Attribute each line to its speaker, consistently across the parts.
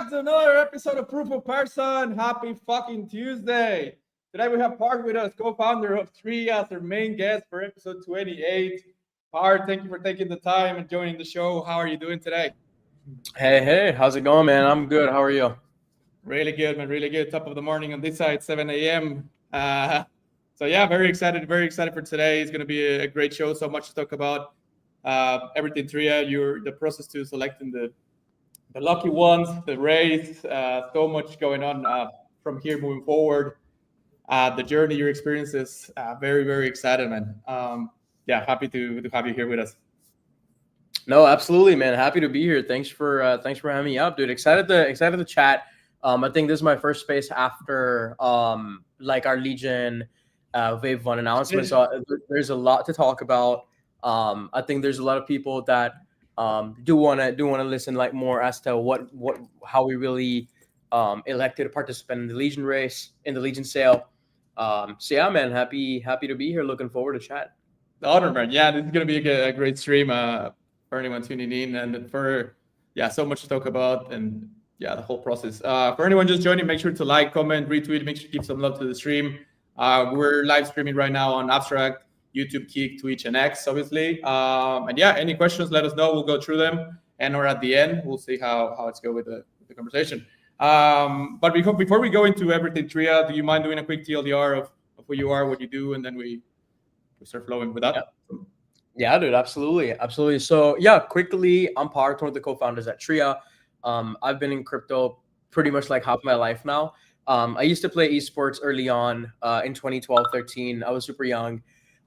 Speaker 1: back to another episode of Proof of Person. Happy fucking Tuesday. Today we have Park with us, co-founder of Tree, as our main guest for episode 28. Park, thank you for taking the time and joining the show. How are you doing today?
Speaker 2: Hey, how's it going, man? I'm good. How are you?
Speaker 1: Really good, man. Really good. Top of the morning on this side, 7 a.m. So yeah, very excited. Very excited for today. It's going to be a great show. So much to talk about. Everything Tria, the process to selecting the lucky ones, the race, so much going on from here moving forward. The journey, your experiences, very, very excited, man. Yeah, happy to have you here with us.
Speaker 2: No, absolutely, man. Happy to be here. Thanks for having me up, dude. Excited to chat. I think this is my first space after like our Legion Wave 1 announcement. So there's a lot to talk about. I think there's a lot of people that do wanna listen like more as to how we really elected a participant in the Legion race, in the Legion sale. So yeah, man, happy to be here. Looking forward to chat.
Speaker 1: The honor, man. Yeah, this is gonna be a great stream for anyone tuning in, and so much to talk about, and the whole process. For anyone just joining, make sure to like, comment, retweet, make sure to give some love to the stream. We're live streaming right now on Abstract, YouTube, Kick, Twitch, and X, obviously. Any questions, let us know. We'll go through them, or at the end, we'll see how it's go with the conversation. But before we go into everything, Tria, do you mind doing a quick TLDR of who you are, what you do, and then we start flowing with that?
Speaker 2: Yeah, dude, absolutely. So yeah, quickly, I'm Park, one of the co-founders at Tria. I've been in crypto pretty much like half my life now. I used to play esports early on in 2012, 13. I was super young.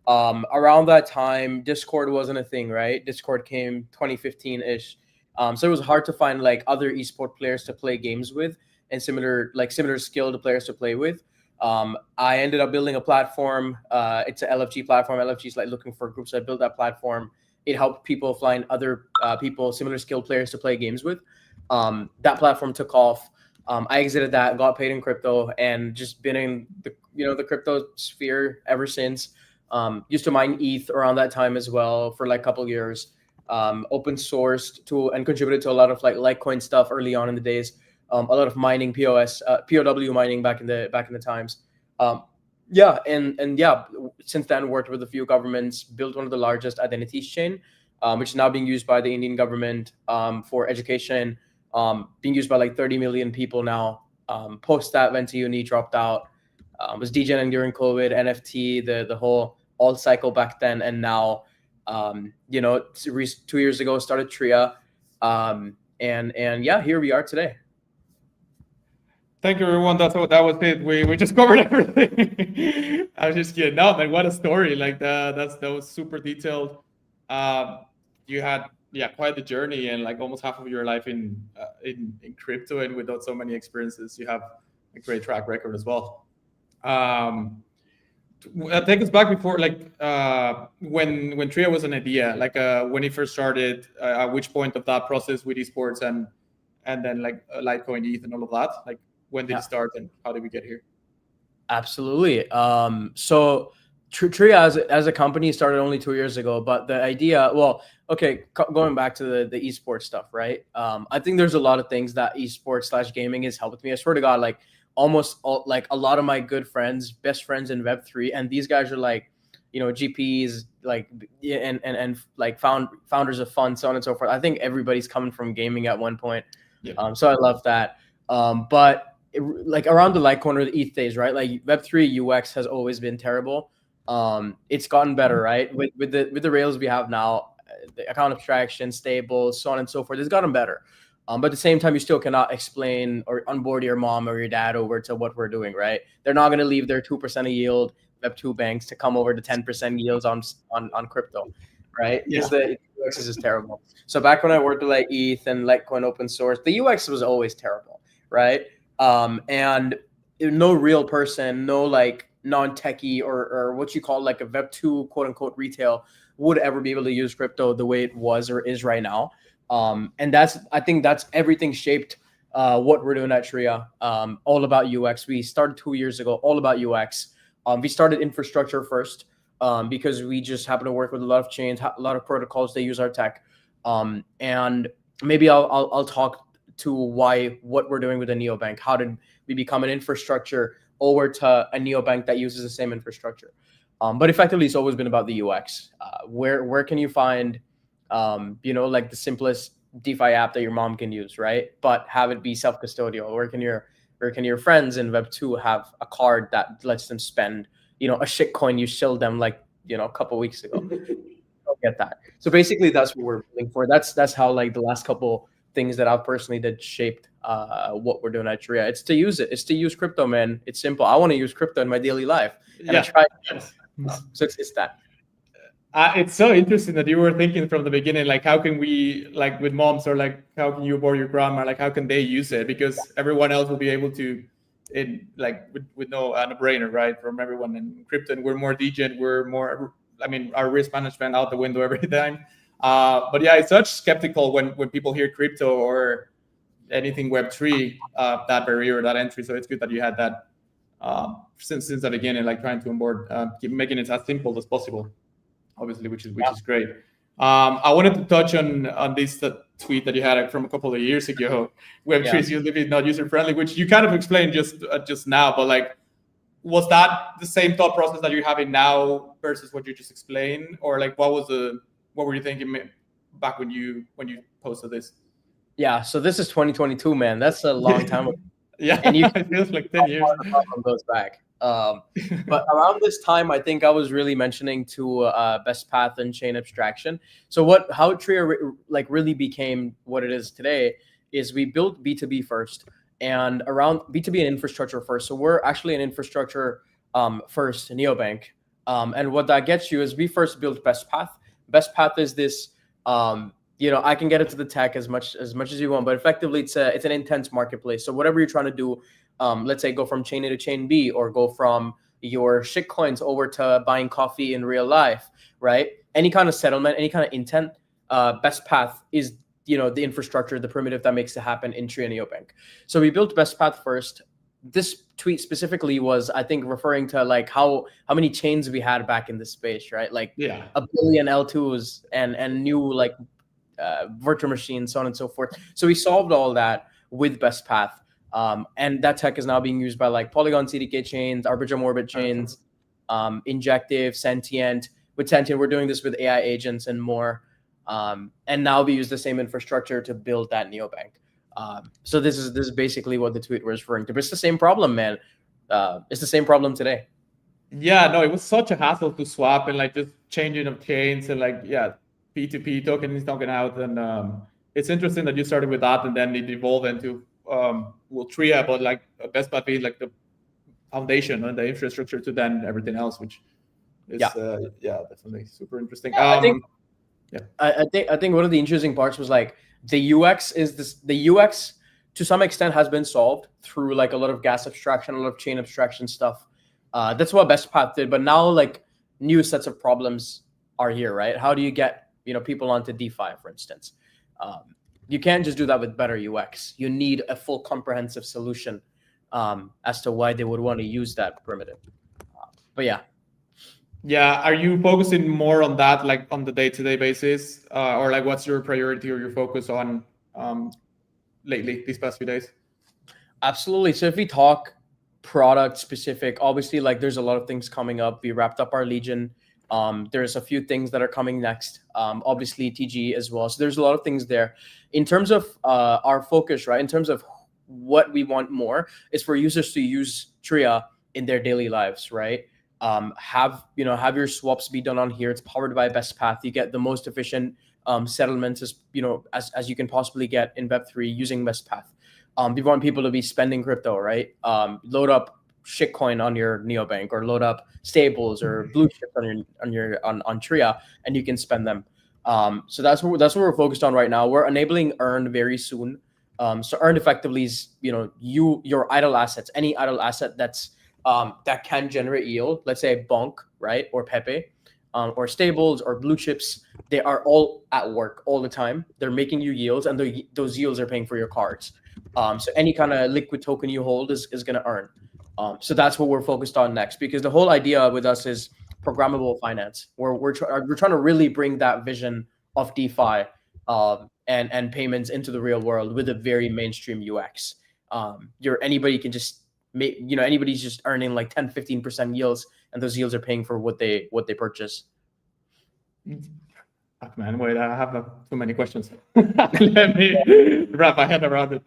Speaker 2: Around that time, Discord wasn't a thing, right? Discord came 2015-ish. So it was hard to find like other esport players to play games with and similar skilled players to play with. I ended up building a platform. It's an LFG platform. LFG is like looking for groups. So I built that platform. It helped people find other people, similar skilled players to play games with. That platform took off. I exited that, got paid in crypto, and just been in the crypto sphere ever since. Used to mine ETH around that time as well for like a couple of years. Open sourced to and contributed to a lot of like Litecoin stuff early on in the days. A lot of mining, POW mining back in the times. Since then worked with a few governments, built one of the largest identities chain, which is now being used by the Indian government for education, being used by like 30 million people now. Post that, went to uni, dropped out, was DJing during COVID, NFT, the whole alt cycle back then, and now 2 years ago started Tria, and here we are today.
Speaker 1: Thank you, everyone. That was it. We just covered everything. I was just kidding. No, man, what a story! Like that was super detailed. You had quite the journey, and like almost half of your life in crypto, and without so many experiences, you have a great track record as well. Take us back before, like when Tria was an idea, like when it first started. At which point of that process with esports and then like Litecoin, ETH, and all of that, like. When did it start, and how did we get here?
Speaker 2: Absolutely. So Tria as a company started only 2 years ago, but the idea, going back to the esports stuff, right? I think there's a lot of things that esports / gaming has helped me. I swear to God, like almost all, like a lot of my good friends, best friends in Web3, and these guys are like, GPs, like, and like founders of funds, so on and so forth. I think everybody's coming from gaming at one point. Yeah. So I love that. But like around the Litecoin or the ETH days, right? Like Web3 UX has always been terrible. It's gotten better, right? With the rails we have now, the account abstraction, stables, so on and so forth, it's gotten better. But at the same time, you still cannot explain or onboard your mom or your dad over to what we're doing, right? They're not going to leave their 2% of yield Web2 banks to come over to 10% yields on crypto, right? Because the UX is just terrible. So back when I worked with like ETH and Litecoin open source, the UX was always terrible, right? And no real person, no like non-techie or what you call like a Web2 quote unquote retail would ever be able to use crypto the way it was or is right now. And I think that's everything shaped what we're doing at Tria. All about UX. We started 2 years ago, all about UX. We started infrastructure first because we just happen to work with a lot of chains, a lot of protocols. They use our tech. And maybe I'll talk to what we're doing with the neobank. How did we become an infrastructure over to a neobank that uses the same infrastructure? But effectively, it's always been about the UX. Where can you find, like the simplest DeFi app that your mom can use, right? But have it be self-custodial. Where can your friends in Web2 have a card that lets them spend, a shit coin you shilled them like, a couple weeks ago? Don't get that. So basically, that's what we're looking for. That's how like the last couple things that I've personally did shaped what we're doing at Tria. It's to use it. It's to use crypto, man. It's simple. I want to use crypto in my daily life, and I try. So it's that.
Speaker 1: It's so interesting that you were thinking from the beginning, like how can we, like with moms, or like how can you or your grandma, like how can they use it? Because everyone else will be able to, with no brainer, right? From everyone in crypto, and we're more degen, we're more. I mean, our risk management out the window every time. But yeah, it's such skeptical when people hear crypto or anything Web3, that barrier, that entry. So it's good that you had that since the beginning, like trying to onboard, keep making it as simple as possible, obviously, which is great. I wanted to touch on this tweet that you had from a couple of years ago. Web3 is usually not user friendly, which you kind of explained just now, but like, was that the same thought process that you're having now versus what you just explained, or like what were you thinking back when you posted this?
Speaker 2: Yeah, so this is 2022, man. That's a long time ago.
Speaker 1: Yeah,
Speaker 2: and
Speaker 1: it feels like 10 years.
Speaker 2: The problem goes back. But around this time, I think I was really mentioning to best path and chain abstraction. So how Tria really became what it is today is we built B2B first, and around B2B and infrastructure first. So we're actually an infrastructure first neobank. And what that gets you is we first built best path. Best path is this, I can get into the tech as much as you want, but effectively it's an intense marketplace. So whatever you're trying to do, let's say go from chain A to chain B, or go from your shit coins over to buying coffee in real life, right? Any kind of settlement, any kind of intent, best path is the infrastructure, the primitive that makes it happen in Tria Neobank. So we built best path first. This tweet specifically was, I think, referring to like how many chains we had back in this space, right? Like a billion L2s and new like virtual machines, so on and so forth. So we solved all that with best path. And that tech is now being used by like Polygon CDK chains, Arbitrum Orbit chains, Injective, Sentient. With Sentient, we're doing this with AI agents and more. And now we use the same infrastructure to build that neobank. So this is basically what the tweet was referring to. But it's the same problem, man. It's the same problem today.
Speaker 1: Yeah, no, it was such a hassle to swap and like just changing of chains and like, P2P token is token out. And it's interesting that you started with that and then it evolved into Tria, but like best path being like the foundation and the infrastructure to then everything else, which is definitely super interesting.
Speaker 2: I think one of the interesting parts was like the UX to some extent has been solved through like a lot of gas abstraction, a lot of chain abstraction stuff. That's what best path did, but now like new sets of problems are here, right? How do you get people onto DeFi, for instance? You can't just do that with better UX. You need a full comprehensive solution as to why they would want to use that primitive. But yeah,
Speaker 1: are you focusing more on that, like on the day-to-day basis, or like what's your priority or your focus on lately these past few days?
Speaker 2: Absolutely. So if we talk product specific, obviously like there's a lot of things coming up. We wrapped up our Legion. There's a few things that are coming next. Obviously TG as well. So there's a lot of things there. In terms of our focus, right? In terms of what we want more is for users to use Tria in their daily lives, right? Have your swaps be done on here. It's powered by best path. You get the most efficient settlements as you can possibly get in Web3 using best path. We want people to be spending crypto, right? Load up shitcoin on your neobank, or load up stables or blue chips on Tria, and you can spend them. So that's what we're focused on right now. We're enabling earn very soon. So earn effectively is your idle assets, any idle asset that's that can generate yield, let's say Bonk, right, or Pepe, or stables or blue chips. They are all at work all the time. They're making you yields, and those yields are paying for your cards. So any kind of liquid token you hold is going to earn. So that's what we're focused on next, because the whole idea with us is programmable finance, where we're trying to really bring that vision of DeFi and payments into the real world with a very mainstream UX. Anybody can just make, anybody's just earning like 10-15% yields, and those yields are paying for what they purchase.
Speaker 1: Fuck, man, wait, I have too many questions. Let me wrap my head around it.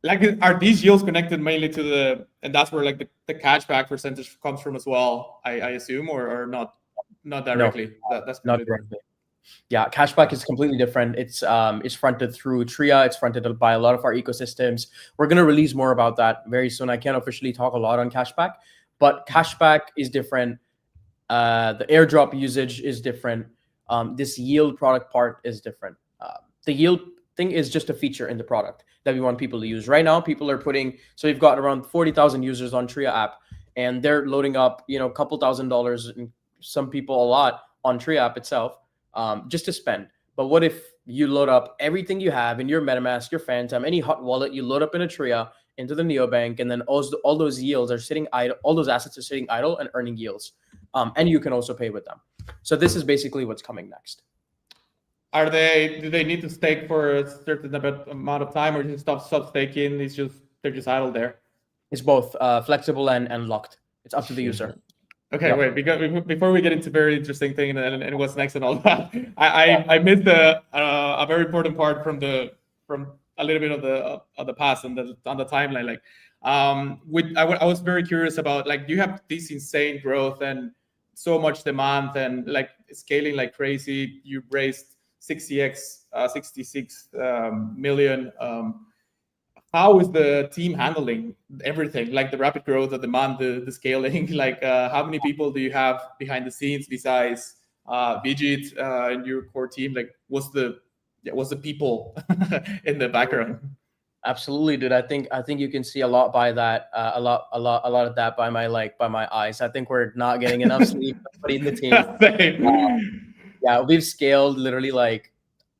Speaker 1: Like, are these yields connected mainly to and that's where like the cashback percentage comes from as well, I assume, or not directly?
Speaker 2: No,
Speaker 1: That's
Speaker 2: not directly. Yeah, cashback is completely different. It's fronted through Tria. It's fronted by a lot of our ecosystems. We're going to release more about that very soon. I can't officially talk a lot on cashback, but cashback is different. The airdrop usage is different. This yield product part is different. The yield thing is just a feature in the product that we want people to use. Right now, people are so we've got around 40,000 users on Tria app, and they're loading up, a couple $1,000s, and some people a lot on Tria app itself, just to spend. But what if you load up everything you have in your MetaMask, your Phantom, any hot wallet, you load up in a Tria into the neobank, and then all those yields are sitting idle, all those assets are sitting idle and earning yields. And you can also pay with them. So this is basically what's coming next.
Speaker 1: Do they need to stake for a certain amount of time, or just stop staking? They're just idle there?
Speaker 2: It's both flexible and locked. It's up to the user.
Speaker 1: Okay, yep. Wait, because before we get into very interesting thing and what's next and all that, I missed a very important part from a little bit of the past and on the timeline. Like, I was very curious about, like, you have this insane growth and so much demand and like scaling like crazy. You raised 66 million. How is the team handling everything, like the rapid growth, the demand, the scaling? Like, how many people do you have behind the scenes besides Vijit in your core team? Like, what's the people in the background?
Speaker 2: Absolutely, dude. I think you can see a lot by that. A lot of that by my eyes. I think we're not getting enough sleep in the team. Yeah, we've scaled literally like,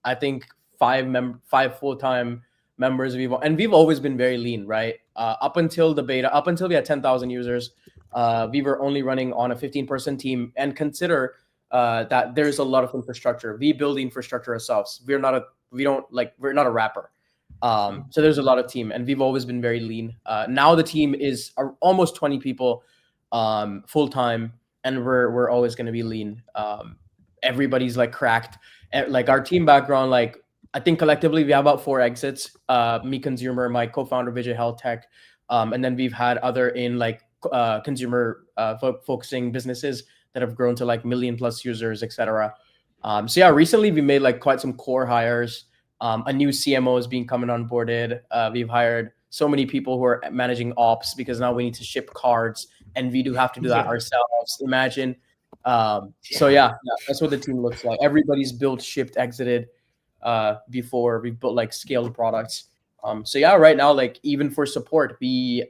Speaker 2: I think 5 full-time members. We've always been very lean, right? Up until the beta, up until we had 10,000 users, we were only running on a 15-person team. And consider that there's a lot of infrastructure. We build the infrastructure ourselves. We're not a rapper. So there's a lot of team, and we've always been very lean. Now the team is almost 20 people full-time, and we're always going to be lean. Everybody's like cracked. Like, our team background, like, I think collectively we have about 4 exits. Me, consumer, my co-founder Vijay, health tech, and then we've had other in like consumer focusing businesses that have grown to like 1 million+ users, etc. So yeah, recently we made like quite some core hires. A new CMO is coming on boarded. We've hired so many people who are managing ops, because now we need to ship cards, and we do have to do that ourselves. Imagine. So yeah, that's what the team looks like. Everybody's built, shipped, exited before we've built like scaled products. So yeah, right now, like, even for support, we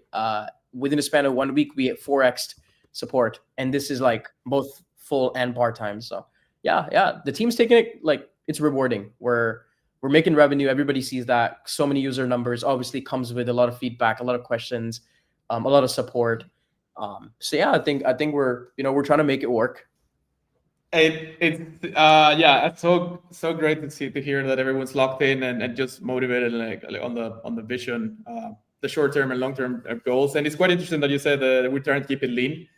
Speaker 2: within a span of 1 week we 4x'd support, and this is like both full and part-time. So yeah, the team's taking it, like, it's rewarding. We're making revenue. Everybody sees that. So many user numbers obviously comes with a lot of feedback, a lot of questions, a lot of support. So yeah, I think we're trying to make it work.
Speaker 1: It's so great to hear that everyone's locked in and just motivated, like on the vision, the short term and long term goals. And it's quite interesting that you said that we're trying to keep it lean.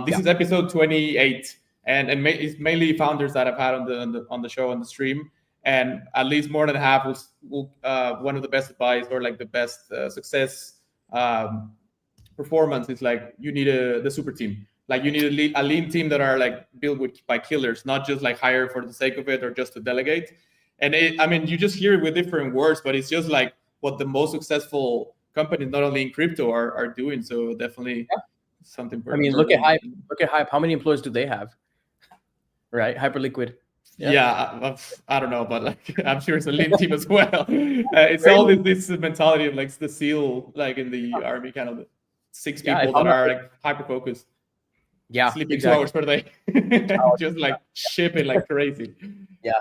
Speaker 1: This is episode 28, and it's mainly founders that I've had on the show, on the stream, and at least more than half was one of the best advice, or like the best success performance is like, you need the super team. Like, you need a lean team that are like built by killers, not just like hire for the sake of it or just to delegate. And you just hear it with different words, but it's just like what the most successful companies, not only in crypto, are doing. So definitely something.
Speaker 2: Look at Hype. How many employees do they have? Right, Hyperliquid.
Speaker 1: Yeah, I don't know, but like, I'm sure it's a lean team as well. It's all this mentality of like the SEAL, like in the army, kind of 6 people that are like hyper focused.
Speaker 2: Yeah,
Speaker 1: sleeping
Speaker 2: exactly.
Speaker 1: 2 hours per day, just like shipping like crazy.
Speaker 2: Yeah,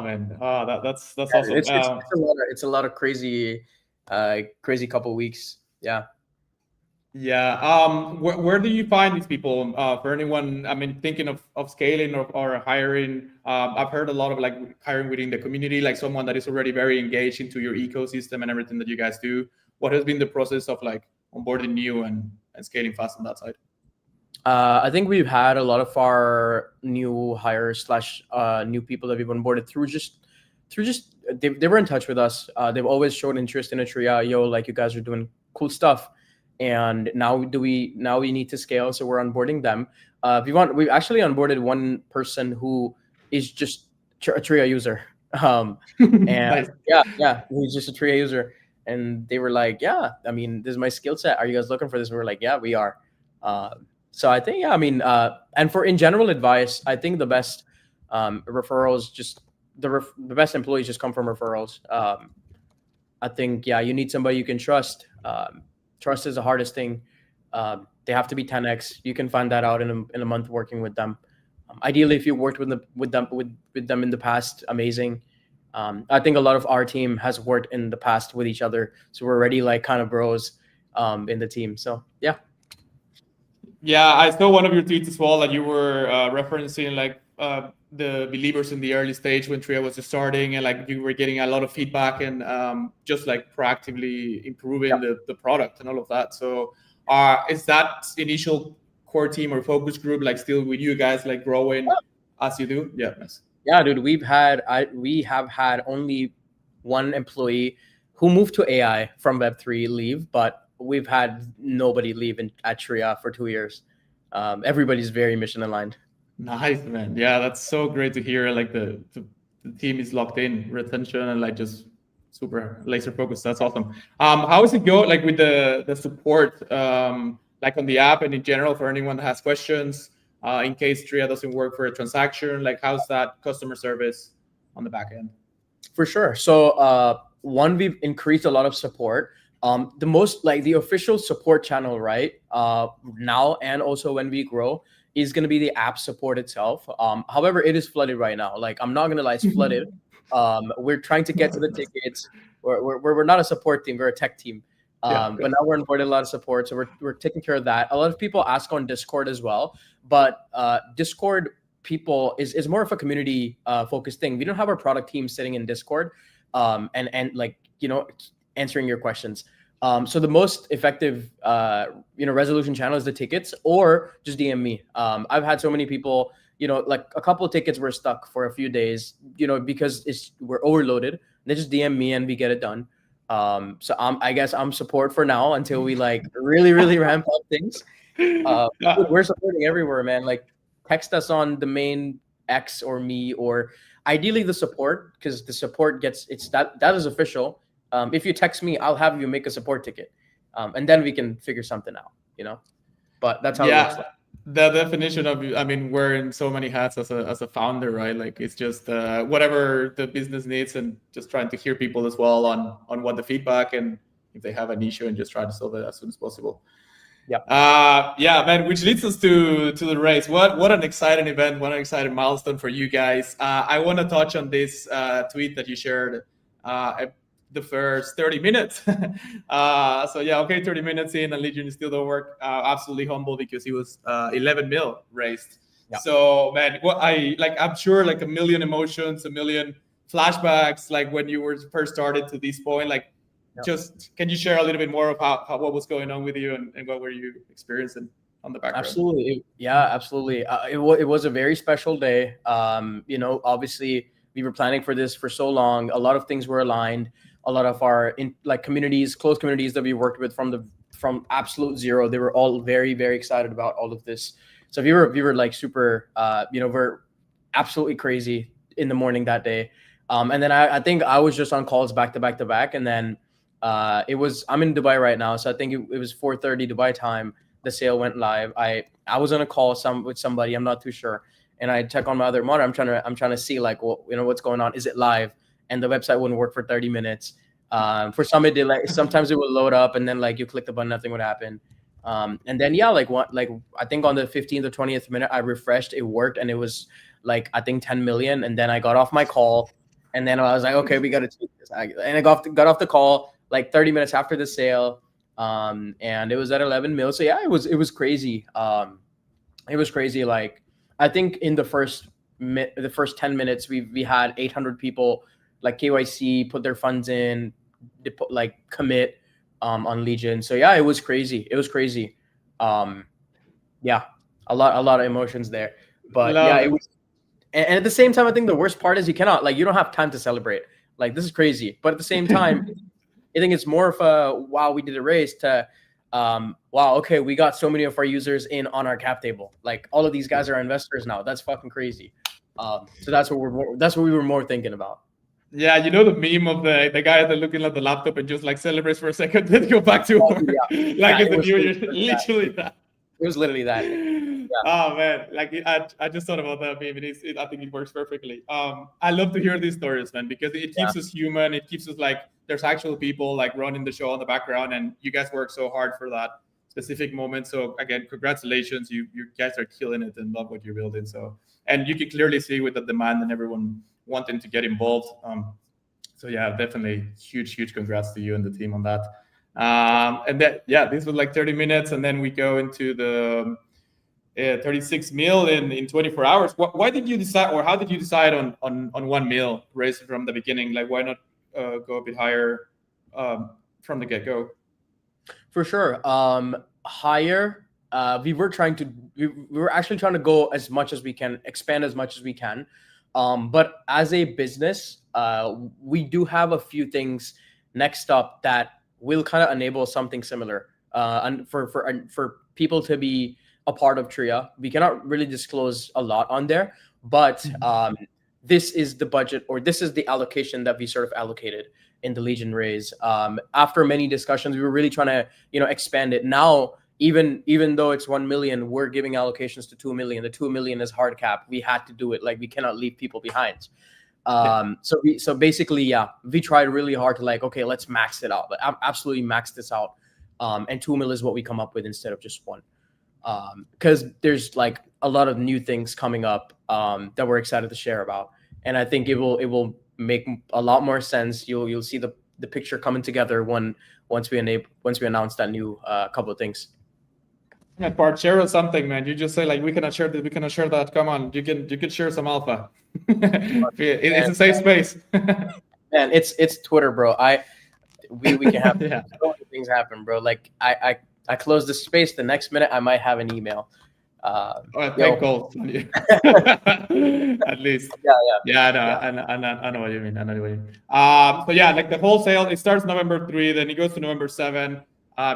Speaker 1: man. Oh, that's awesome.
Speaker 2: It's a lot of crazy couple weeks. Yeah.
Speaker 1: Yeah. Where do you find these people? For anyone, I mean, thinking of scaling or hiring, I've heard a lot of like hiring within the community, like someone that is already very engaged into your ecosystem and everything that you guys do. What has been the process of like onboarding new and scaling fast on that side?
Speaker 2: I think we've had a lot of our new hires slash new people that we've onboarded through just they were in touch with us. They've always showed interest in Atria. Yo, like you guys are doing cool stuff, and now we need to scale, so we're onboarding them. We've actually onboarded one person who is just a Tria user. And
Speaker 1: Nice.
Speaker 2: yeah, he's just a Tria user, and they were like, yeah, I mean, this is my skill set. Are you guys looking for this? And we're like, yeah, we are. So I think, yeah, I mean, and for in general advice, I think the best referrals just the best employees just come from referrals. I think, yeah, you need somebody you can trust. Trust is the hardest thing. They have to be 10x. You can find that out in a month working with them. Ideally, if you worked with them in the past, amazing. I think a lot of our team has worked in the past with each other, so we're already like kind of bros in the team. So yeah.
Speaker 1: Yeah, I saw one of your tweets as well that you were referencing like the believers in the early stage when Tria was just starting, and like you were getting a lot of feedback and just like proactively improving the product and all of that. So, is that initial core team or focus group like still with you guys like growing as you do? Yeah, nice.
Speaker 2: Yeah, dude, we have had only one employee who moved to AI from Web3 leave, but we've had nobody leave at Tria for 2 years. Everybody's very mission aligned.
Speaker 1: Nice, man. Yeah, that's so great to hear. Like the team is locked in, retention, and like just super laser focused. That's awesome. How is it go like with the support, like on the app and in general for anyone that has questions, in case Tria doesn't work for a transaction? Like, how's that customer service on the back end?
Speaker 2: For sure. So one, we've increased a lot of support. The most like the official support channel, right? Now and also when we grow is going to be the app support itself. However, it is flooded right now. Like I'm not gonna lie, it's flooded. We're trying to get to the tickets. We're not a support team, we're a tech team. But now we're onboarding a lot of support, so we're taking care of that. A lot of people ask on Discord as well, but Discord people is more of a community focused thing. We don't have our product team sitting in Discord and like answering your questions. So the most effective resolution channel is the tickets or just DM me. I've had so many people, like a couple of tickets were stuck for a few days, because we're overloaded. They just DM me and we get it done. So I guess I'm support for now until we like really ramp up things. We're supporting everywhere, man. Like text us on the main X or me, or ideally the support, because the support that is official. If you text me, I'll have you make a support ticket, and then we can figure something out. But that's how it looks like.
Speaker 1: The definition of, I mean, wearing so many hats as a founder, right? Like it's just whatever the business needs, and just trying to hear people as well on what the feedback, and if they have an issue, and just try to solve it as soon as possible. Yeah, man. Which leads us to the race. What an exciting event! What an exciting milestone for you guys. I want to touch on this tweet that you shared. The first 30 minutes. So yeah, okay, 30 minutes in and Legion still don't work. Absolutely humble because he was 11 mil raised. Yeah. So man, I'm sure like a million emotions, a million flashbacks, like when you were first started to this point. Like, just can you share a little bit more of how what was going on with you and what were you experiencing on the background?
Speaker 2: Absolutely, yeah, absolutely. It was a very special day. Obviously we were planning for this for so long. A lot of things were aligned. A lot of our close communities that we worked with from absolute zero, they were all very, very excited about all of this. So we were like super, we're absolutely crazy in the morning that day. And then I think I was just on calls back to back to back. And then I'm in Dubai right now. So I think it was 4:30 Dubai time. The sale went live. I was on a call with somebody, I'm not too sure. And I check on my other monitor. I'm trying to see like, what's going on. Is it live? And the website wouldn't work for 30 minutes. For some, it did. Like sometimes it would load up, and then like you click the button, nothing would happen. And then I think on the 15th or 20th minute, I refreshed, it worked, and it was like I think 10 million. And then I got off my call, and then I was like, okay, we got to take this. And I got off the call like 30 minutes after the sale. and it was at 11 mil. So yeah, it was crazy. It was crazy. Like I think in the first 10 minutes we had 800 people like KYC put their funds in, like commit on Legion. So yeah, it was crazy. It was crazy. Yeah, a lot of emotions there. But yeah,
Speaker 1: Love
Speaker 2: it
Speaker 1: it.
Speaker 2: was. And at the same time, I think the worst part is you don't have time to celebrate. Like this is crazy. But at the same time, I think it's more of a wow, we did a race to wow, okay, we got so many of our users in on our cap table. Like all of these guys are investors now. That's fucking crazy. So that's what we were more thinking about.
Speaker 1: Yeah, you know the meme of the guy that looking at the laptop and just like celebrates for a second, then go back to work, like in
Speaker 2: It
Speaker 1: the
Speaker 2: was
Speaker 1: New Year.
Speaker 2: literally
Speaker 1: Literally that.
Speaker 2: It was literally that.
Speaker 1: Oh man, like I just thought about that meme. I think it works perfectly. I love to hear these stories, man, because it keeps us human. It keeps us like there's actual people like running the show in the background, and you guys work so hard for that specific moment. So again, congratulations, you guys are killing it and love what you're building. So, and you can clearly see with the demand and everyone wanting to get involved. So yeah, definitely huge congrats to you and the team on that. And that, yeah, this was like 30 minutes, and then we go into the 36 mil in 24 hours. Why did you decide, or how did you decide on 1 mil raise from the beginning? Like, why not go a bit higher from the get go?
Speaker 2: For sure. Higher. We were actually trying to go as much as we can, expand as much as we can. But as a business, we do have a few things next up that will kind of enable something similar. And for people to be a part of Tria, we cannot really disclose a lot on there, but this is the budget, or this is the allocation that we sort of allocated in the Legion raise. After many discussions, we were really trying to expand it. Now, even though it's 1 million, we're giving allocations to 2 million. The 2 million is hard cap. We had to do it. Like we cannot leave people behind. So basically, yeah, we tried really hard to like, okay, let's max it out. Like, absolutely max this out. And 2 mil is what we come up with instead of just 1. Because there's like a lot of new things coming up that we're excited to share about, and I think it will make a lot more sense. You'll see the picture coming together once we announce that new couple of things.
Speaker 1: Yeah, Bart, share something, man. You just say like we cannot share this, we cannot share that. Come on, you can share some alpha. It's a safe space.
Speaker 2: Man, it's Twitter, bro. We can have so many things happen, bro. Like I close the space, the next minute I might have an email.
Speaker 1: Thank God. At least. Yeah. I know what you mean. So yeah, like the wholesale, it starts November 3, then it goes to November 7.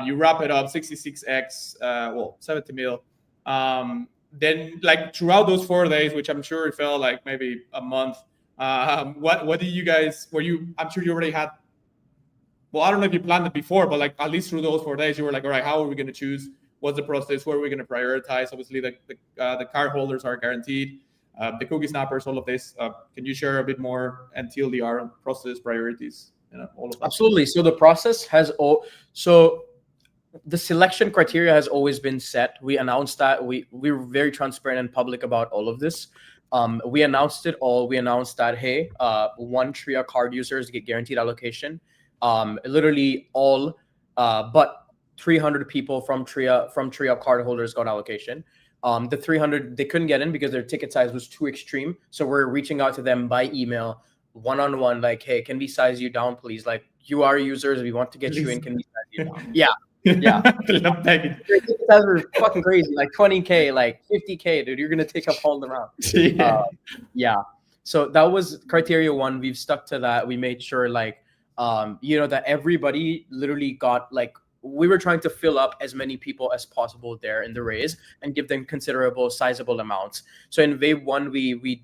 Speaker 1: You wrap it up 66x, 70 mil. Then like throughout those 4 days, which I'm sure it felt like maybe a month. What did you guys? I'm sure you already had. Well, I don't know if you planned it before, but like at least through those 4 days, you were like, all right, how are we going to choose? What's the process? Where are we going to prioritize? Obviously, the card holders are guaranteed. The cookie snappers, all of this. Can you share a bit more and TLDR process priorities? All of that.
Speaker 2: Absolutely. So the process so the selection criteria has always been set. We announced that we were very transparent and public about all of this. We announced it all. We announced that, hey, 1 Tria card users get guaranteed allocation. Literally all but 300 people from Tria cardholders got allocation. The 300, they couldn't get in because their ticket size was too extreme. So we're reaching out to them by email, one-on-one, like, hey, can we size you down, please? Like, you are users, we want to get you in, can we size you down? Yeah. Ticket size were fucking crazy, like 20K, like 50K, dude. You're gonna take up all the round. So that was criteria 1. We've stuck to that. We made sure like that everybody literally got like, we were trying to fill up as many people as possible there in the raise and give them considerable sizable amounts. So in wave 1, we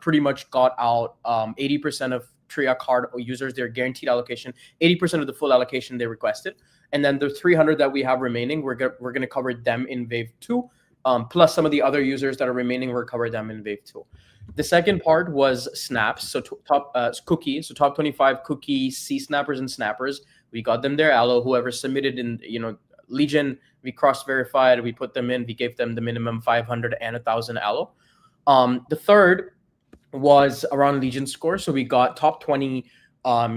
Speaker 2: pretty much got out 80% of Tria card users, their guaranteed allocation, 80% of the full allocation they requested. And then the 300 that we have remaining, we're going to cover them in wave 2, plus some of the other users that are remaining, we'll cover them in wave 2. The second part was snaps, so top cookies, so top 25 cookie C snappers and snappers. We got them their allo. Whoever submitted in Legion, we cross-verified, we put them in, we gave them the minimum 500 and 1,000 allo. The third was around Legion score, so we got top 20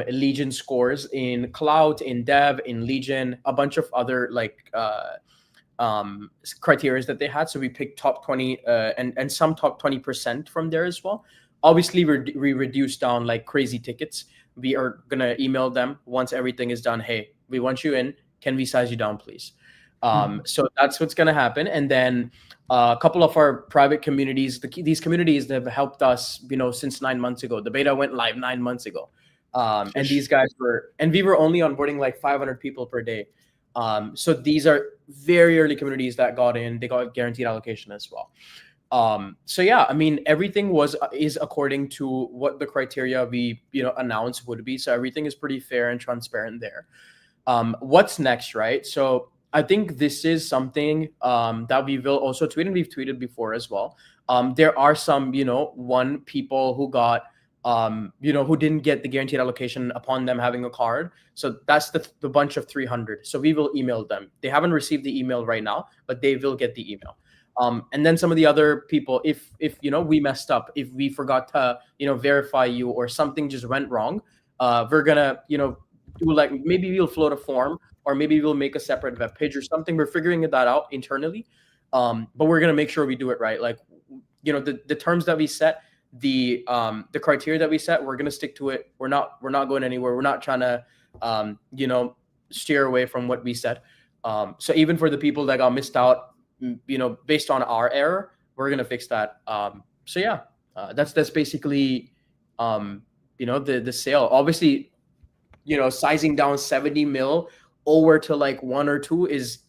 Speaker 2: Legion scores in Cloud, in Dev, in Legion, a bunch of other like criteria that they had. So we picked top 20 and some top 20% from there as well. Obviously, we reduced down like crazy tickets. We are gonna email them once everything is done. Hey, we want you in. Can we size you down, please? So that's what's gonna happen. And then a couple of our private communities, these communities that have helped us, since 9 months ago. The beta went live 9 months ago, and these guys we were only onboarding like 500 people per day. So these are very early communities that got in. They got guaranteed allocation as well. So yeah, I mean, everything is according to what the criteria we announced would be. So everything is pretty fair and transparent there. What's next, right? So I think this is something that we will also tweet, and we've tweeted before as well. There are some people who got who didn't get the guaranteed allocation upon them having a card. So that's the bunch of 300. So we will email them. They haven't received the email right now, but they will get the email. And then some of the other people, if we messed up, if we forgot to verify you or something just went wrong, we're gonna do like maybe we'll float a form or maybe we'll make a separate web page or something. We're figuring that out internally, but we're gonna make sure we do it right. Like the terms that we set, the criteria that we set, we're gonna stick to it. We're not going anywhere. We're not trying to steer away from what we said. So even for the people that got missed out, based on our error, we're gonna fix that. So yeah, that's basically the sale. Obviously, sizing down 70 mil over to like 1 or 2 is,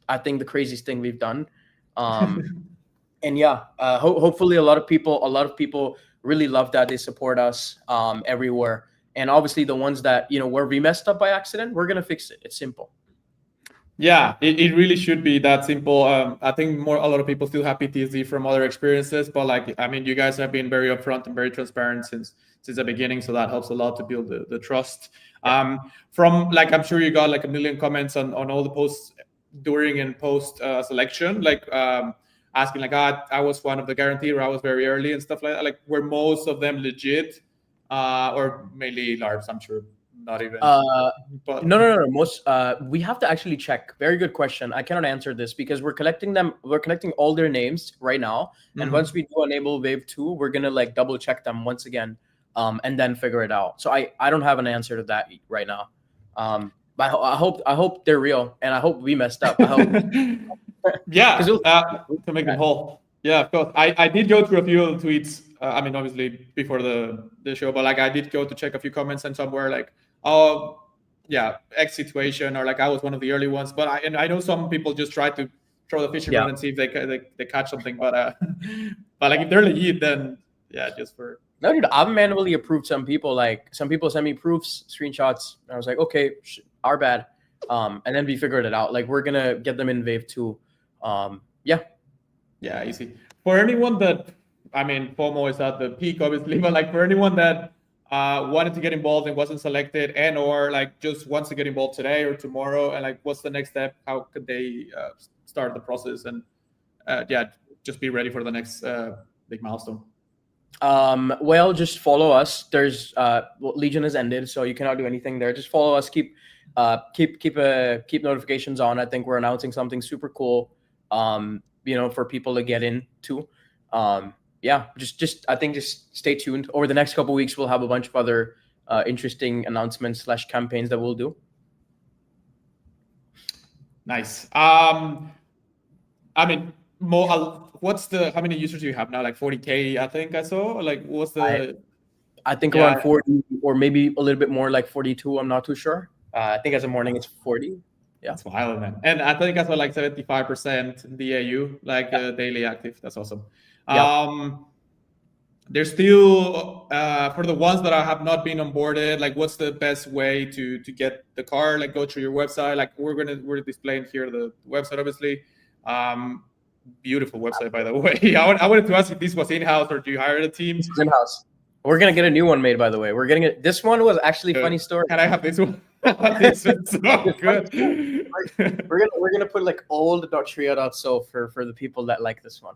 Speaker 2: I think, the craziest thing we've done. And yeah, hopefully a lot of people really love that. They support us everywhere. And obviously the ones that where we messed up by accident, we're gonna fix it. It's simple.
Speaker 1: Yeah, it really should be that simple. I think a lot of people still have PTSD from other experiences, but you guys have been very upfront and very transparent since the beginning, so that helps a lot to build the trust. From I'm sure you got like a million comments on all the posts during and post selection, asking I was one of the guarantee, or I was very early and stuff like that. Like, were most of them legit, or mainly LARPs? I'm sure. Not even.
Speaker 2: But no. Most we have to actually check. Very good question. I cannot answer this because we're collecting them. We're collecting all their names right now, and once we do enable wave 2, we're gonna double check them once again, and then figure it out. So I don't have an answer to that right now. But I hope they're real, and I hope we messed up. I hope.
Speaker 1: Yeah, to make them whole. Yeah, of course. I did go through a few of the tweets. Obviously before the show, but I did go to check a few comments, and some were like, oh yeah, X situation, or I was one of the early ones. But I know some people just try to throw the fishing rod and see if they catch something. But if they're legit, then yeah, just for.
Speaker 2: No, dude, I've manually approved some people. Some people send me proofs, screenshots, and I was like, okay, our bad. And then we figured it out. We're gonna get them in wave 2.
Speaker 1: Yeah, easy. For anyone that, FOMO is at the peak, obviously, but for anyone that wanted to get involved and wasn't selected, and or just wants to get involved today or tomorrow, and what's the next step? How could they start the process and just be ready for the next big milestone?
Speaker 2: Well, just follow us. There's Legion has ended, so you cannot do anything there. Just follow us. Keep notifications on. I think we're announcing something super cool, for people to get into. Just I think just stay tuned. Over the next couple of weeks, we'll have a bunch of other interesting announcements / campaigns that we'll do.
Speaker 1: Nice. What's how many users do you have now? 40K, I think I saw. What's the?
Speaker 2: I think around 40, or maybe a little bit more, 42. I'm not too sure. I think as of morning it's 40. Yeah,
Speaker 1: that's wild, man. And I think I saw 75% DAU, daily active. That's awesome. Yeah. There's still for the ones that have not been onboarded, what's the best way to get the card? Go through your website. We're displaying here the website, obviously. Beautiful website, by the way. I wanted to ask if this was in-house or do you hire a team?
Speaker 2: It's in-house. We're gonna get a new one made, by the way. We're getting it. This one was actually a funny story.
Speaker 1: Can I have this one? This is so good.
Speaker 2: We're gonna put old.tria.so for the people that like this one.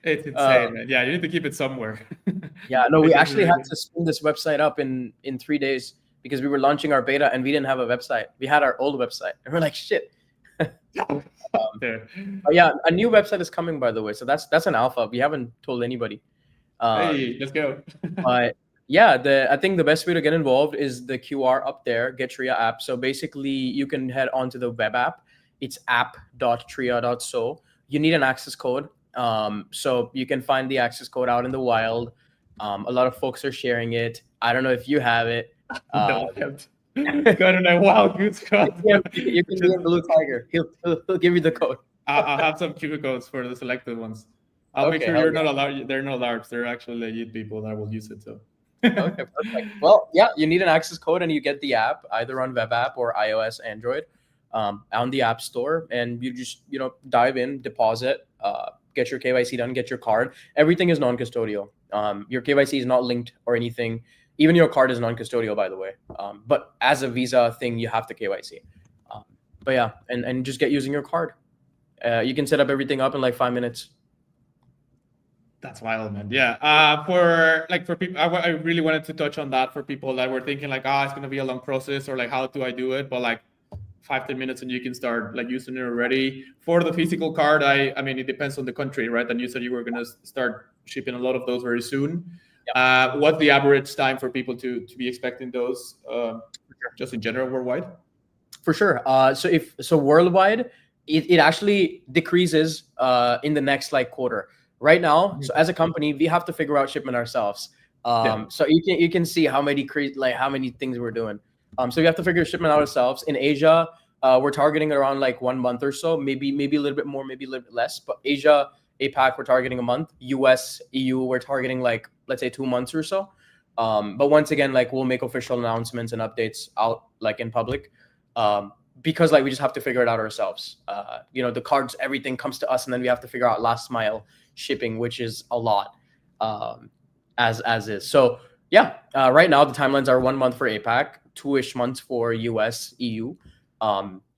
Speaker 1: It's insane, man. Yeah, you need to keep it somewhere.
Speaker 2: Yeah, no, we actually had to spin this website up in 3 days. because we were launching our beta and we didn't have a website. We had our old website, and we're like, shit.
Speaker 1: There.
Speaker 2: But yeah, a new website is coming, by the way. So that's an alpha. We haven't told anybody.
Speaker 1: Hey, let's go.
Speaker 2: But yeah, I think the best way to get involved is the QR up there, Get Tria app. So basically, you can head onto the web app. It's app.tria.so. You need an access code. So you can find the access code out in the wild. A lot of folks are sharing it. I don't know if you have it.
Speaker 1: No, I haven't. Got a wild goose code.
Speaker 2: You can be a blue tiger. He'll give you the code.
Speaker 1: I'll have some QR codes for the selected ones. I'll make
Speaker 2: Okay,
Speaker 1: sure you're not allowed. They're not large. They're actually legit people that will use it. So.
Speaker 2: Okay, perfect. Well, yeah, you need an access code, and you get the app either on web app or iOS, Android, on the App Store, and you just dive in, deposit, get your KYC done, get your card. Everything is non-custodial. Your KYC is not linked or anything. Even your card is non-custodial, by the way. But as a Visa thing, you have the KYC. But yeah, and just get using your card. You can set up everything up in like 5 minutes.
Speaker 1: That's wild, man. Yeah. For people, I really wanted to touch on that for people that were thinking like, it's gonna be a long process, or like, how do I do it? But like 5-10 minutes and you can start like using it already. For the physical card, I mean, it depends on the country, right? And you said you were gonna start shipping a lot of those very soon. Yep. What's the average time for people to be expecting those, just in general worldwide?
Speaker 2: For sure. So worldwide, it actually decreases in the next like quarter. Right now, so as a company, we have to figure out shipment ourselves. So you can see how many things we're doing. So we have to figure shipment out ourselves. In Asia, we're targeting around like 1 month or so, maybe a little bit more, maybe a little bit less. But Asia, APAC, we're targeting a month. US, EU, we're targeting like, let's say 2 months or so. But once again, like we'll make official announcements and updates out like in public. Because like we just have to figure it out ourselves. The cards, everything comes to us, and then we have to figure out last mile shipping, which is a lot, as is. So yeah, right now the timelines are 1 month for APAC, 2-ish months for US, EU.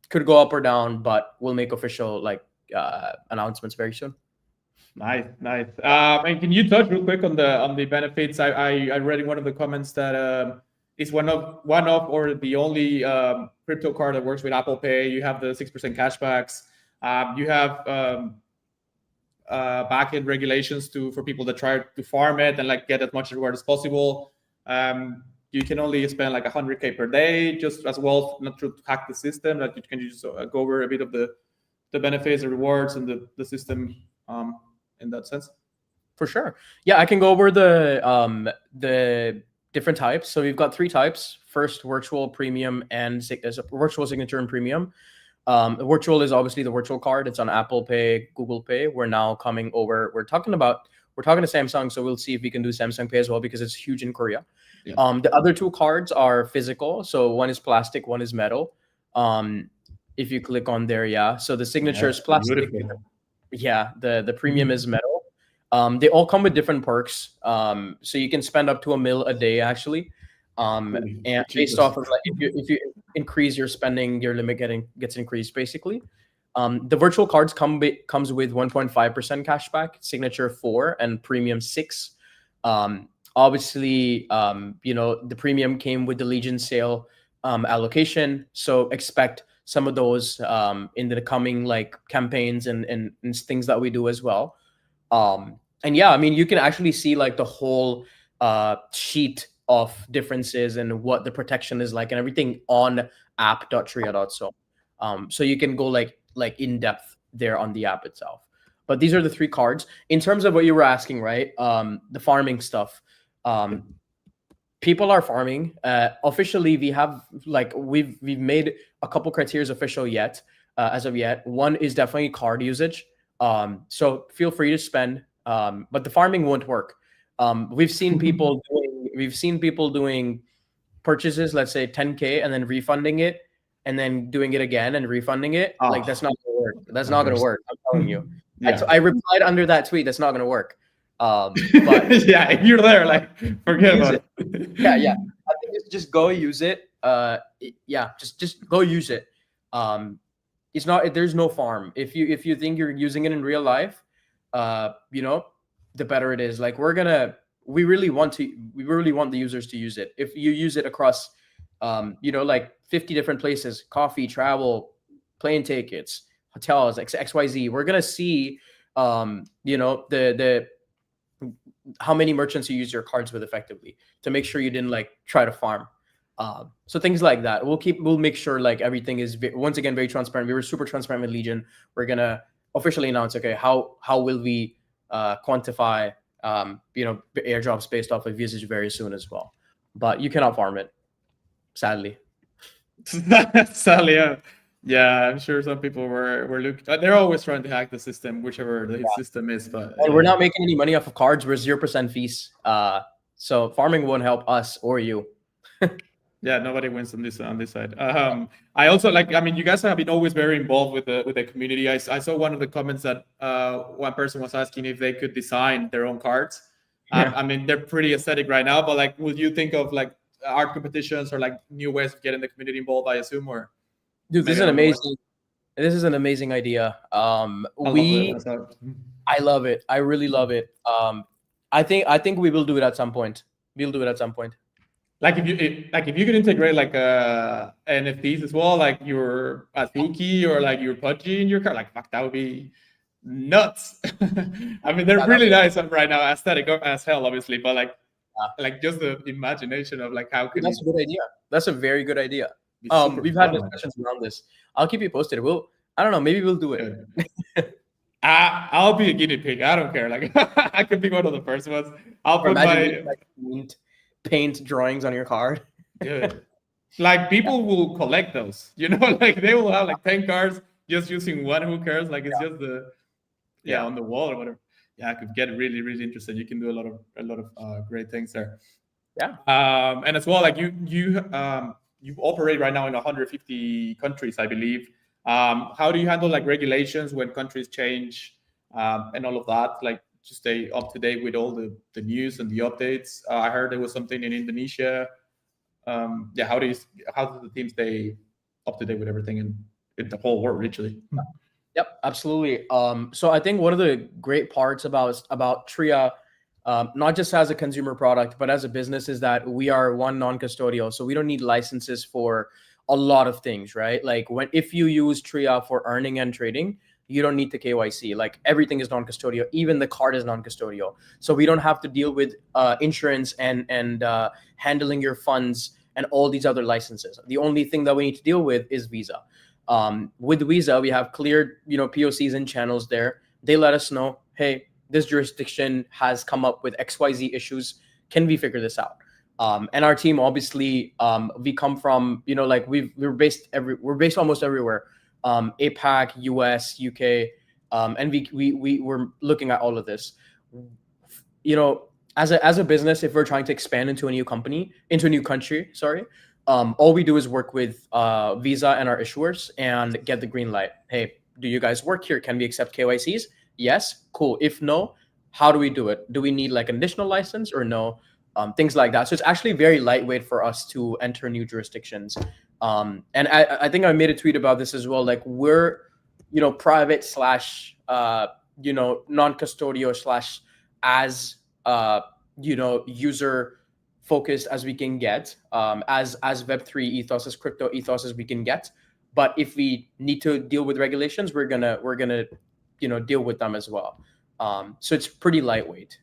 Speaker 2: Could go up or down, but we'll make official like announcements very soon.
Speaker 1: Nice. And can you touch real quick on the benefits? I read in one of the comments that it's one of or the only crypto card that works with Apple Pay. You have the 6% cashbacks. You have back-end regulations for people that try to farm it and like get as much reward as possible. You can only spend like 100K per day, just as well, not to hack the system. That you can just go over a bit of the benefits, the rewards, and the system in that sense.
Speaker 2: For sure. Yeah, I can go over the different types. So we've got 3 types. First, virtual, premium, and virtual signature and premium. The virtual is obviously the virtual card. It's on Apple Pay, Google Pay. We're now coming over. We're talking to Samsung, so we'll see if we can do Samsung Pay as well, because it's huge in Korea. Yeah. The other 2 cards are physical. So one is plastic, one is metal. If you click on there, yeah. So the signature is plastic. Beautiful. Yeah, the premium is metal. They all come with different perks. So you can spend up to $1 million a day actually. And based off of like if you increase your spending, your limit gets increased basically. The virtual cards comes with 1.5% cashback, signature 4, and premium 6. Obviously, the premium came with the Legion sale allocation, so expect some of those in the coming like campaigns and things that we do as well. And yeah, I mean, you can actually see like the whole sheet of differences and what the protection is like and everything on app.tria.so. So you can go like in depth there on the app itself. But these are the 3 cards. In terms of what you were asking, right? The farming stuff. People are farming. Officially, we've made a couple criteria official yet, as of yet. One is definitely card usage. So feel free to spend, but the farming won't work. We've seen people doing purchases, let's say 10K, and then refunding it, and then doing it again and refunding it. Like that's not gonna work. That's not gonna work. I'm telling you. Yeah. I replied under that tweet. That's not gonna work. But
Speaker 1: yeah, if you're there, like forget about it.
Speaker 2: Yeah. I think just go use it. Just go use it. It's not. There's no farm. If you think you're using it in real life, the better it is. Like we really want the users to use it. If you use it across like 50 different places, coffee, travel, plane tickets, hotels, XYZ. We're gonna see, the how many merchants you use your cards with effectively to make sure you didn't like try to farm. So things like that. We'll make sure like everything is once again very transparent. We were super transparent with Legion. We're gonna officially announce, okay, how will we quantify airdrops based off of usage very soon as well. But you cannot farm it, sadly.
Speaker 1: Sadly, yeah, I'm sure some people were looking. They're always trying to hack the system, whichever the system is. But
Speaker 2: and we're not making any money off of cards. We're 0% fees. So farming won't help us or you.
Speaker 1: Yeah, nobody wins on this side. I also like. I mean, you guys have been always very involved with the community. I saw one of the comments that one person was asking if they could design their own cards. I mean, they're pretty aesthetic right now, but like, would you think of like art competitions or like new ways of getting the community involved? I assume, or
Speaker 2: dude, this is an amazing. This is an amazing idea. I love it. I really love it. I think we will do it at some point. We'll do it at some point.
Speaker 1: Like if you could integrate like NFTs as well, like your Azuki or like your Pudgy in your car, like fuck, that would be nuts. I mean, they're really nice right now, aesthetic as hell, obviously, but like just the imagination of like how could
Speaker 2: that's a good idea. That's a very good idea. We've had discussions around this. I'll keep you posted. I don't know, maybe we'll do it.
Speaker 1: I'll be a guinea pig. I don't care. Like I could be one of the first ones. I'll put my
Speaker 2: paint drawings on your card.
Speaker 1: Good. Like people will collect those, like they will have like 10 cards just using one. Who cares? Like it's just on the wall or whatever. Yeah, I could get really, really interested. You can do a lot of great things there.
Speaker 2: Yeah.
Speaker 1: And as well, like you operate right now in 150 countries, I believe. How do you handle like regulations when countries change and all of that? Like to stay up to date with all the news and the updates. I heard there was something in Indonesia. How do the team stay up to date with everything in the whole world, literally?
Speaker 2: Yep, absolutely. So I think one of the great parts about Tria, not just as a consumer product, but as a business, is that we are one non-custodial. So we don't need licenses for a lot of things, right? Like if you use Tria for earning and trading, you don't need the KYC. Like everything is non-custodial. Even the card is non-custodial. So we don't have to deal with insurance and handling your funds and all these other licenses. The only thing that we need to deal with is Visa. With Visa, we have cleared, POCs and channels there. They let us know, hey, this jurisdiction has come up with XYZ issues. Can we figure this out? And our team, obviously, we come from, we're based almost everywhere. APAC, US, UK, and we were looking at all of this. As a business, if we're trying to expand into a new country, all we do is work with Visa and our issuers and get the green light. Hey, do you guys work here? Can we accept KYCs? Yes, cool. If no, how do we do it? Do we need like an additional license or no? Things like that. So it's actually very lightweight for us to enter new jurisdictions. And I think I made a tweet about this as well. Like we're, private / non-custodial / as, user focused as we can get, as Web3 ethos, as crypto ethos as we can get. But if we need to deal with regulations, we're gonna deal with them as well. So it's pretty lightweight.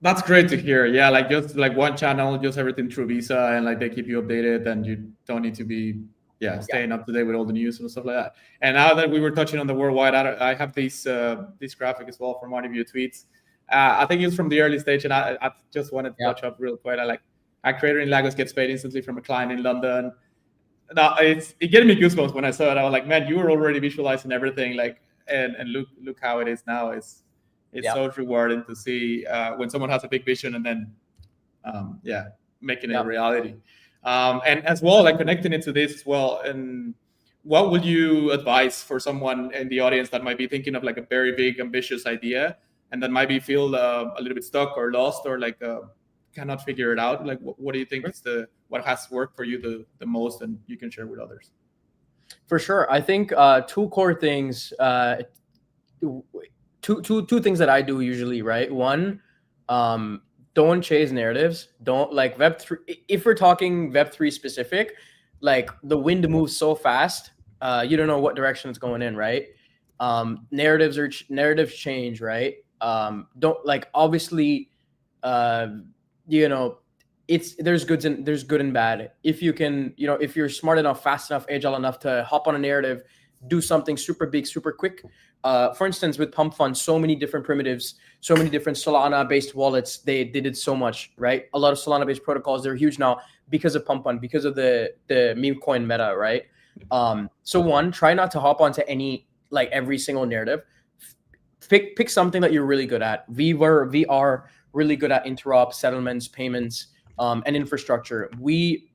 Speaker 1: That's great to hear. Yeah, like just like one channel, just everything through Visa, and like they keep you updated, and you don't need to be staying up to date with all the news and stuff like that. And now that we were touching on the worldwide, I have this graphic as well from one of your tweets. I think it's from the early stage, and I just wanted to touch up real quick. A creator in Lagos gets paid instantly from a client in London. Now it gave me goosebumps when I saw it. I was like, man, you were already visualizing everything, like, and look how it is now. It's so rewarding to see when someone has a big vision and then making it a reality. And as well, like connecting it to this as well. And what would you advise for someone in the audience that might be thinking of like a very big, ambitious idea and that might feel a little bit stuck or lost or like cannot figure it out? Like, what do you think is what has worked for you the most, and you can share with others?
Speaker 2: For sure, I think two core things. Two things that I do usually, right? One, don't chase narratives. Don't like Web3. If we're talking Web3 specific, like the wind moves so fast, you don't know what direction it's going in, right? Narratives change, right? Don't like obviously, uh, you know, there's good and bad. If you can, if you're smart enough, fast enough, agile enough to hop on a narrative, do something super big, super quick. For instance, with Pump Fund, so many different primitives, so many different Solana-based wallets. They did so much, right? A lot of Solana-based protocols. They're huge now because of Pump Fund, because of the meme coin meta, right? So one, try not to hop onto every single narrative. Pick something that you're really good at. We are really good at interop, settlements, payments, and infrastructure. We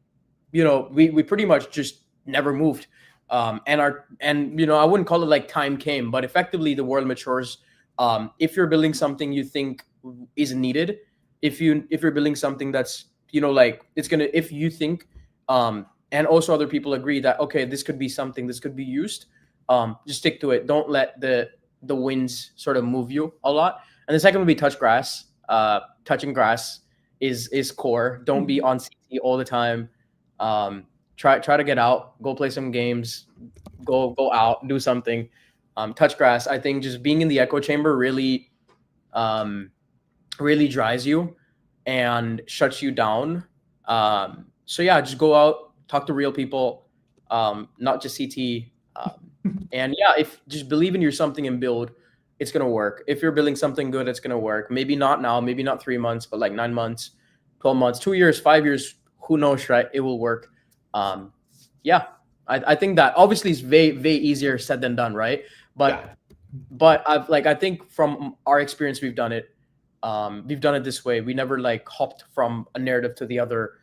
Speaker 2: pretty much just never moved. And I wouldn't call it like time came, but effectively the world matures. If you're building something you think is needed, if you're building something that's if you think and also other people agree that okay, this could be something, this could be used, just stick to it. Don't let the winds sort of move you a lot. And the second would be touch grass. Touching grass is core. Don't be on CT all the time. Try to get out, go play some games, go out, do something. Touch grass. I think just being in the echo chamber really dries you and shuts you down. So yeah, just go out, talk to real people, not just CT. And yeah, if just believe in your something and build, it's gonna work. If you're building something good, it's gonna work. Maybe not now, maybe not 3 months, but like 9 months, 12 months, 2 years, 5 years, who knows, right? It will work. Yeah, I think that obviously is way easier said than done, right? But I think from our experience, we've done it. We've done it this way. We never hopped from a narrative to the other.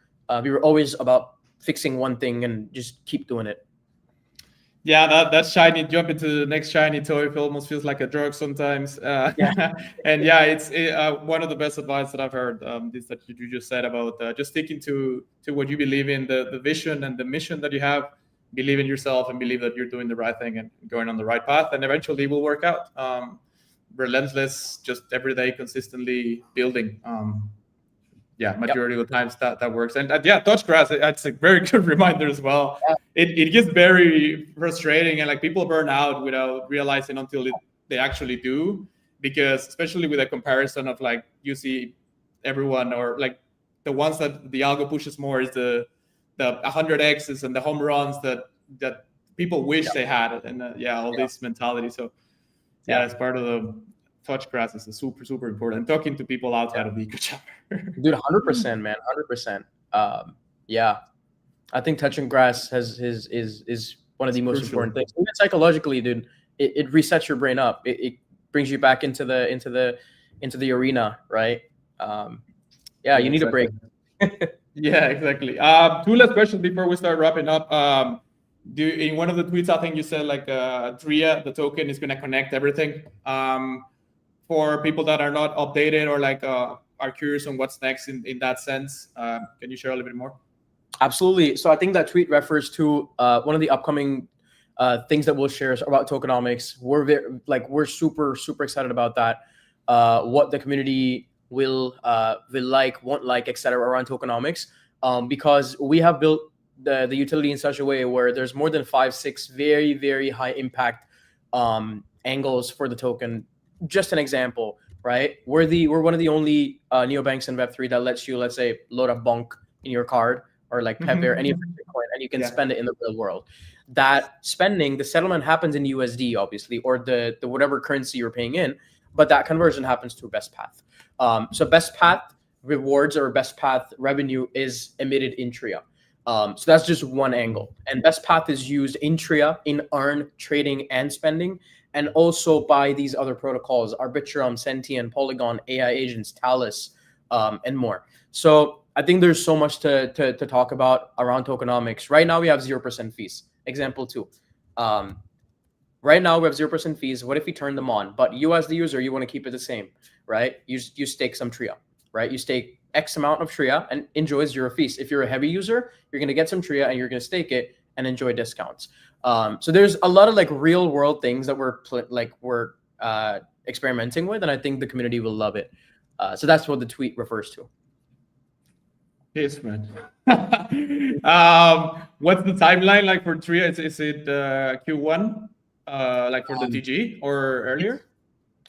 Speaker 2: We were always about fixing one thing and just keep doing it.
Speaker 1: Yeah, that shiny jump into the next shiny toy almost feels like a drug sometimes.
Speaker 2: Yeah.
Speaker 1: And yeah, it's one of the best advice that I've heard. This that you just said about just sticking to what you believe in, the vision and the mission that you have. Believe in yourself and believe that you're doing the right thing and going on the right path, and eventually it will work out. Relentless, just every day, consistently building. Majority of the times that works. And touch grass, that's a very good reminder as well.
Speaker 2: Yeah.
Speaker 1: It gets very frustrating, and people burn out without realizing until they actually do, because especially with a comparison of you see everyone, or the ones that the algo pushes more is the 100x's and the home runs that people wish they had, and this mentality. So it's part of the touch grass is super, super important. Talking to people outside of the eco chamber.
Speaker 2: Dude, 100%, man, 100%. I think touching grass is one of the most important things. Even psychologically, dude, it resets your brain up. It brings you back into the arena, right? You need a break.
Speaker 1: Yeah, exactly. 2 last questions before we start wrapping up. In one of the tweets, I think you said TRIA, the token, is going to connect everything. For people that are not updated or are curious on what's next in that sense, can you share a little bit more?
Speaker 2: Absolutely. So I think that tweet refers to one of the upcoming things that we'll share about tokenomics. We're super, super excited about that. What the community will like, won't like, etc. around tokenomics, because we have built the utility in such a way where there's more than 5-6 very, very high impact angles for the token. Just an example, right? We're one of the only neobanks in Web3 that lets you, let's say, load a bonk in your card, or Pepe or any Bitcoin, and you can spend it in the real world. That spending, the settlement happens in USD, obviously, or the whatever currency you're paying in, but that conversion happens to best path. So best path rewards or best path revenue is emitted in TRIA. So that's just one angle. And best path is used in TRIA in earn, trading, and spending, and also by these other protocols: Arbitrum, Sentient, Polygon, AI agents, Talus, and more. So I think there's so much to talk about around tokenomics. Right now we have 0% fees. Example 2. Right now we have 0% fees. What if we turn them on? But you as the user, you want to keep it the same, right? You stake some TRIA, right? You stake X amount of TRIA and enjoy 0 fees. If you're a heavy user, you're going to get some TRIA and you're going to stake it and enjoy discounts. So there's a lot of real world things that we're experimenting with, and I think the community will love it. So that's what the tweet refers to.
Speaker 1: Yes, man. What's the timeline like for Tria? Is it Q1, like for the TG or earlier?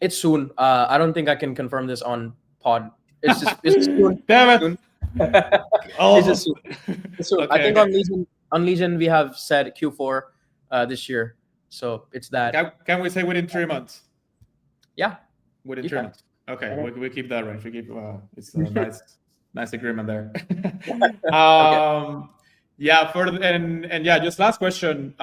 Speaker 2: It's soon. I don't think I can confirm this on pod. It's soon.
Speaker 1: Damn
Speaker 2: Soon.
Speaker 1: it!
Speaker 2: It's just soon. It's soon. I
Speaker 1: Okay,
Speaker 2: think on Legion we have said Q4 this year. So it's that.
Speaker 1: Can we say within 3 months?
Speaker 2: Yeah.
Speaker 1: Within
Speaker 2: You
Speaker 1: 3
Speaker 2: can.
Speaker 1: months. Okay,
Speaker 2: Mhm.
Speaker 1: we keep that range. We keep it's a nice agreement there.
Speaker 2: Okay.
Speaker 1: Yeah, and yeah, just last question.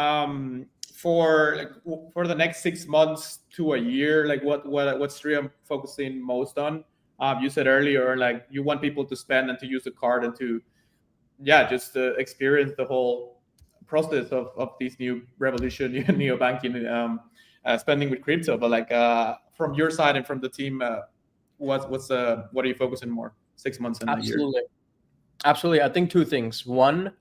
Speaker 1: For like for the next 6 months to a year, like what's Tria focusing most on? You said earlier, like you want people to spend and to use the card and to just experience the whole process of this new revolution, neo banking, spending with crypto. But like from your side and from the team, what are you focusing more 6 months and a year?
Speaker 2: Absolutely. I think two things. One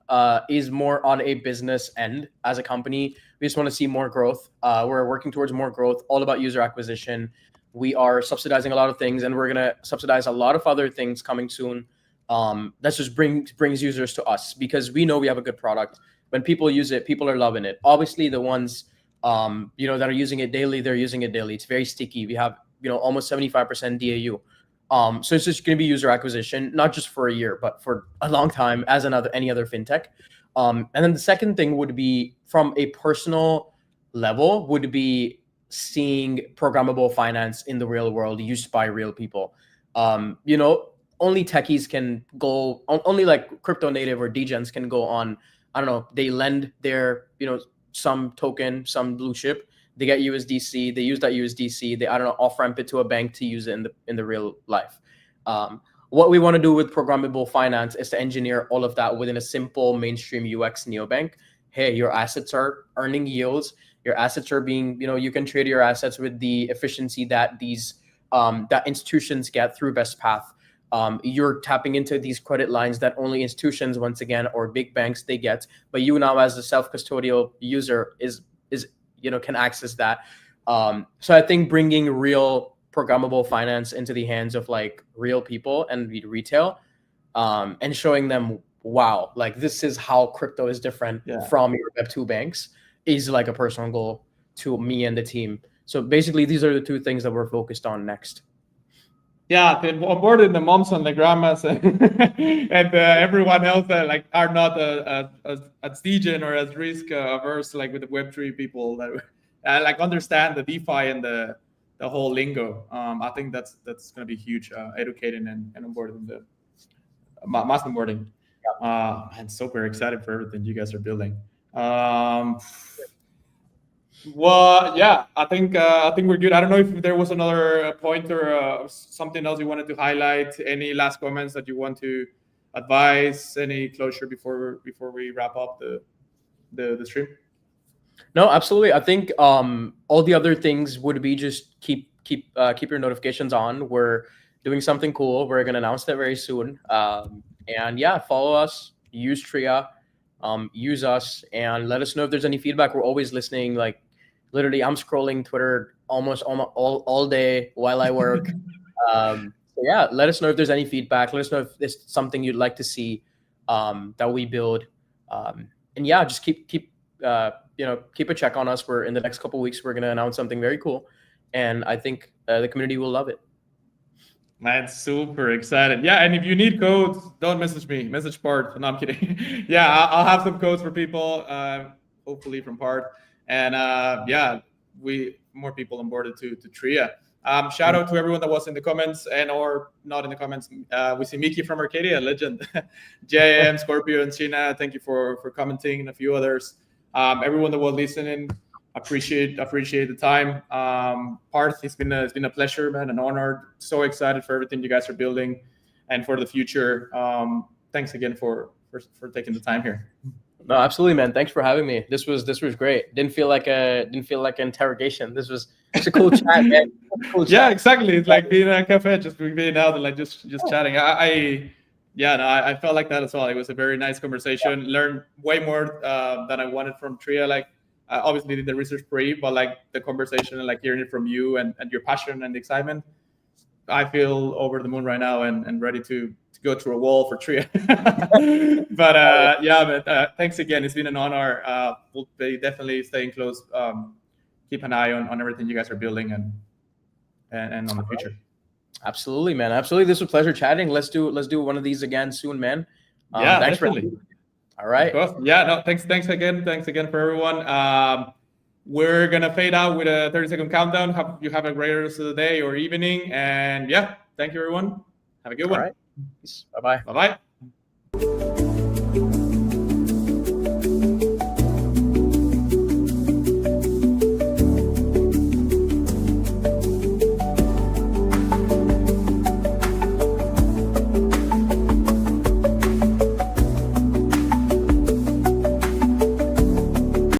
Speaker 2: is more on a business end. As a company, we just want to see more growth. We're working towards more growth, all about user acquisition. We are subsidizing a lot of things, and we're going to subsidize a lot of other things coming soon. That just brings users to us because we know we have a good product. When people use it, people are loving it. Obviously, the ones that are using it daily, they're using it daily. It's very sticky. We have almost 75% DAU. So it's just going to be user acquisition, not just for a year, but for a long time, as any other fintech. And then the second thing would be from a personal level, would be seeing programmable finance in the real world used by real people. Only techies can go, only like crypto native or degens can go on. I don't know. They lend their some token, some blue chip. They get USDC. They use that USDC. They off ramp it to a bank to use it in the real life. What we want to do with programmable finance is to engineer all of that within a simple mainstream UX neobank. Hey, your assets are earning yields. Your assets are being, you can trade your assets with the efficiency that these that institutions get through Best Path. You're tapping into these credit lines that only institutions, once again, or big banks they get, but you now as a self-custodial user can access that. So I think bringing real programmable finance into the hands of like real people and retail, and showing them, wow, like this is how crypto is different from your Web2 banks is like a personal goal to me and the team. So basically, these are the two things that we're focused on next.
Speaker 1: Yeah, onboarding the moms and the grandmas and everyone else that like are not as degen or as risk averse, like with the Web3 people that like understand the DeFi and the whole lingo. I think that's going to be huge, educating and onboarding the mass onboarding. I'm super excited for everything you guys are building. Well, yeah, I think we're good. I don't know if there was another point or something else you wanted to highlight. Any last comments that you want to advise? Any closure before we wrap up the stream?
Speaker 2: No, absolutely. I think all the other things would be just keep your notifications on. We're doing something cool. We're gonna announce that very soon. And yeah, follow us. Use Tria. Use us and let us know if there's any feedback. We're always listening. Like literally, I'm scrolling Twitter almost all day while I work. So yeah, let us know if there's any feedback. Let us know if there's something you'd like to see that we build. And yeah, just keep a check on us. We're in the next couple of weeks. We're gonna announce something very cool, and I think the community will love it.
Speaker 1: Man, super excited. Yeah, and if you need codes, don't message me. Message Part. No, I'm kidding. Yeah, I'll have some codes for people, hopefully from Part. And more people onboarded to Tria. Shout out to everyone that was in the comments and or not in the comments. We see Mickey from Arcadia, legend. JM, Scorpio, and China. Thank you for commenting, and a few others. Everyone that was listening. Appreciate the time. Parth, it's been a pleasure, man, an honor. So excited for everything you guys are building and for the future. Thanks again for taking the time here.
Speaker 2: No, absolutely, man. Thanks for having me. This was great. Didn't feel like an interrogation. This was a cool chat, man. Cool chat.
Speaker 1: Yeah, exactly. It's like being at a cafe, just being out and like just chatting. I felt like that as well. It was a very nice conversation. Learned way more than I wanted from Tria. Like I obviously did the research pre, but like the conversation and like hearing it from you and your passion and excitement, I feel over the moon right now and ready to go through a wall for Tria. But thanks again. It's been an honor. We'll be definitely staying close. Keep an eye on everything you guys are building and on the future.
Speaker 2: Absolutely, man. Absolutely. This was a pleasure chatting. Let's do one of these again soon, man.
Speaker 1: Yeah,
Speaker 2: thanks
Speaker 1: definitely.
Speaker 2: All right.
Speaker 1: Yeah, no, thanks again. Thanks again for everyone. We're gonna fade out with a 30-second countdown. You have a great rest of the day or evening. And yeah, thank you everyone. Have a good one.
Speaker 2: All right. Bye-bye.
Speaker 1: Bye-bye.